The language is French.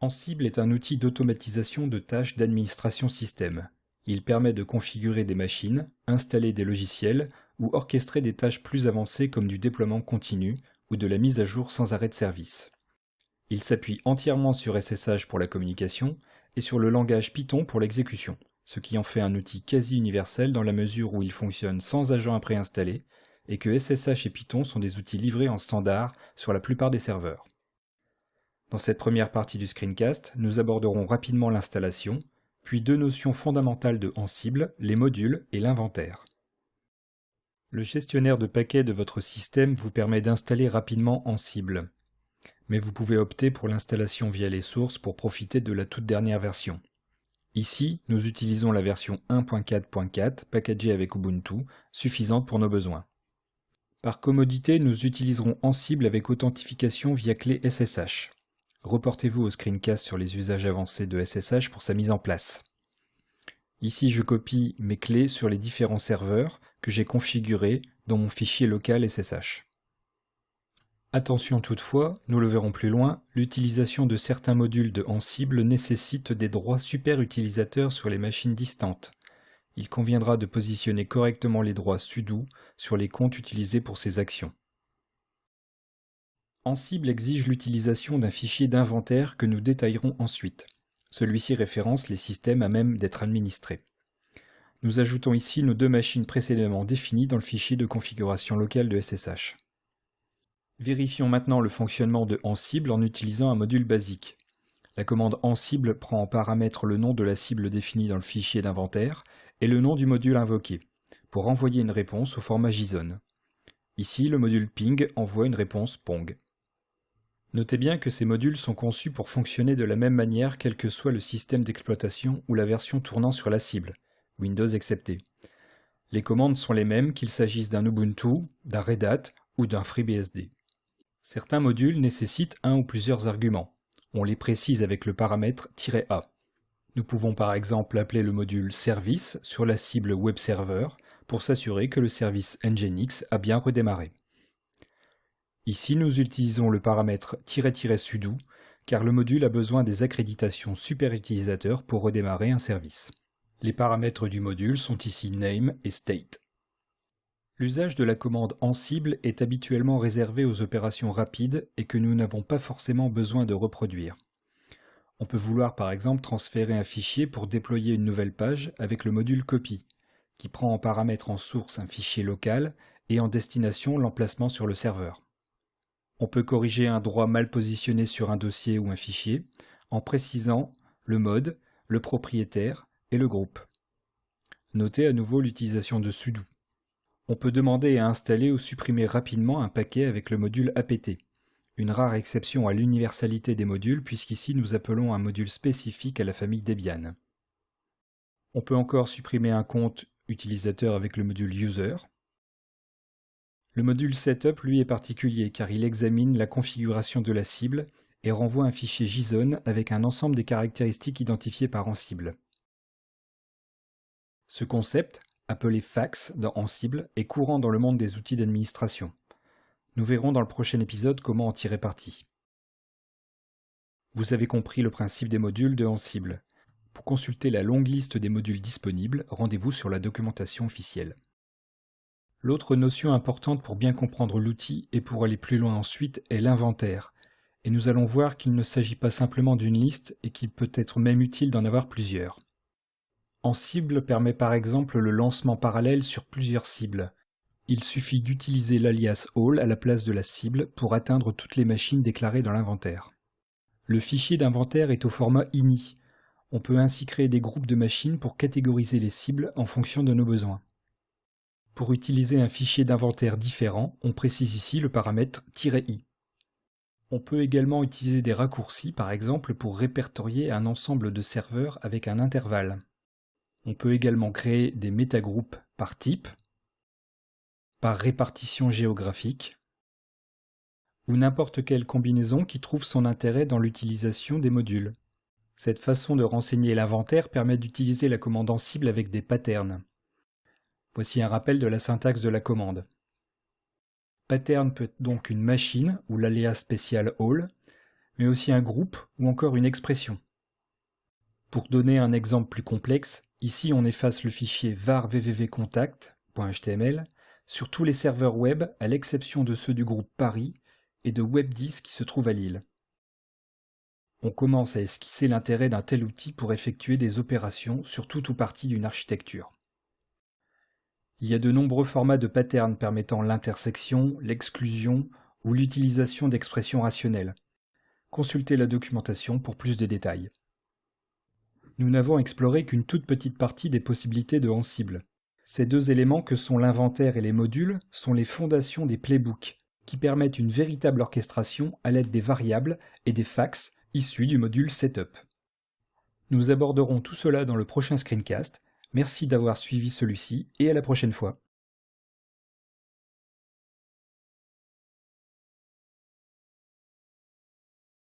Ansible est un outil d'automatisation de tâches d'administration système. Il permet de configurer des machines, installer des logiciels ou orchestrer des tâches plus avancées comme du déploiement continu ou de la mise à jour sans arrêt de service. Il s'appuie entièrement sur SSH pour la communication et sur le langage Python pour l'exécution, ce qui en fait un outil quasi universel dans la mesure où il fonctionne sans agent à préinstaller et que SSH et Python sont des outils livrés en standard sur la plupart des serveurs. Dans cette première partie du screencast, nous aborderons rapidement l'installation, puis deux notions fondamentales de Ansible, les modules et l'inventaire. Le gestionnaire de paquets de votre système vous permet d'installer rapidement Ansible, mais vous pouvez opter pour l'installation via les sources pour profiter de la toute dernière version. Ici, nous utilisons la version 1.4.4 packagée avec Ubuntu, suffisante pour nos besoins. Par commodité, nous utiliserons Ansible avec authentification via clé SSH. Reportez-vous au screencast sur les usages avancés de SSH pour sa mise en place. Ici, je copie mes clés sur les différents serveurs que j'ai configurés dans mon fichier local SSH. Attention toutefois, nous le verrons plus loin, l'utilisation de certains modules de Ansible nécessite des droits super utilisateurs sur les machines distantes. Il conviendra de positionner correctement les droits sudo sur les comptes utilisés pour ces actions. Ansible exige l'utilisation d'un fichier d'inventaire que nous détaillerons ensuite. Celui-ci référence les systèmes à même d'être administrés. Nous ajoutons ici nos deux machines précédemment définies dans le fichier de configuration locale de SSH. Vérifions maintenant le fonctionnement de Ansible en utilisant un module basique. La commande Ansible prend en paramètre le nom de la cible définie dans le fichier d'inventaire et le nom du module invoqué, pour envoyer une réponse au format JSON. Ici, le module ping envoie une réponse pong. Notez bien que ces modules sont conçus pour fonctionner de la même manière quel que soit le système d'exploitation ou la version tournant sur la cible, Windows excepté. Les commandes sont les mêmes qu'il s'agisse d'un Ubuntu, d'un Red Hat ou d'un FreeBSD. Certains modules nécessitent un ou plusieurs arguments. On les précise avec le paramètre "-a". Nous pouvons par exemple appeler le module service sur la cible web server pour s'assurer que le service Nginx a bien redémarré. Ici, nous utilisons le paramètre "-sudo car le module a besoin des accréditations super utilisateurs pour redémarrer un service. Les paramètres du module sont ici name et state. L'usage de la commande Ansible est habituellement réservé aux opérations rapides et que nous n'avons pas forcément besoin de reproduire. On peut vouloir par exemple transférer un fichier pour déployer une nouvelle page avec le module copy, qui prend en paramètre en source un fichier local et en destination l'emplacement sur le serveur. On peut corriger un droit mal positionné sur un dossier ou un fichier en précisant le mode, le propriétaire et le groupe. Notez à nouveau l'utilisation de sudo. On peut demander à installer ou supprimer rapidement un paquet avec le module apt, une rare exception à l'universalité des modules puisqu'ici nous appelons un module spécifique à la famille Debian. On peut encore supprimer un compte utilisateur avec le module user. Le module setup lui est particulier car il examine la configuration de la cible et renvoie un fichier JSON avec un ensemble des caractéristiques identifiées par Ansible. Ce concept, appelé fax dans Ansible, est courant dans le monde des outils d'administration. Nous verrons dans le prochain épisode comment en tirer parti. Vous avez compris le principe des modules de Ansible. Pour consulter la longue liste des modules disponibles, rendez-vous sur la documentation officielle. L'autre notion importante pour bien comprendre l'outil et pour aller plus loin ensuite est l'inventaire. Et nous allons voir qu'il ne s'agit pas simplement d'une liste et qu'il peut être même utile d'en avoir plusieurs. Ansible permet par exemple le lancement parallèle sur plusieurs cibles. Il suffit d'utiliser l'alias all à la place de la cible pour atteindre toutes les machines déclarées dans l'inventaire. Le fichier d'inventaire est au format ini. On peut ainsi créer des groupes de machines pour catégoriser les cibles en fonction de nos besoins. Pour utiliser un fichier d'inventaire différent, on précise ici le paramètre "-i". On peut également utiliser des raccourcis par exemple pour répertorier un ensemble de serveurs avec un intervalle. On peut également créer des métagroupes par type, par répartition géographique, ou n'importe quelle combinaison qui trouve son intérêt dans l'utilisation des modules. Cette façon de renseigner l'inventaire permet d'utiliser la commande Ansible avec des patterns. Voici un rappel de la syntaxe de la commande. Pattern peut être donc une machine ou l'alias spécial all, mais aussi un groupe ou encore une expression. Pour donner un exemple plus complexe, ici on efface le fichier var www.contact.html sur tous les serveurs web à l'exception de ceux du groupe Paris et de Web10 qui se trouvent à Lille. On commence à esquisser l'intérêt d'un tel outil pour effectuer des opérations sur tout ou partie d'une architecture. Il y a de nombreux formats de patterns permettant l'intersection, l'exclusion ou l'utilisation d'expressions rationnelles. Consultez la documentation pour plus de détails. Nous n'avons exploré qu'une toute petite partie des possibilités de Ansible. Ces deux éléments que sont l'inventaire et les modules sont les fondations des playbooks, qui permettent une véritable orchestration à l'aide des variables et des fax issus du module Setup. Nous aborderons tout cela dans le prochain screencast. Merci d'avoir suivi celui-ci et à la prochaine fois.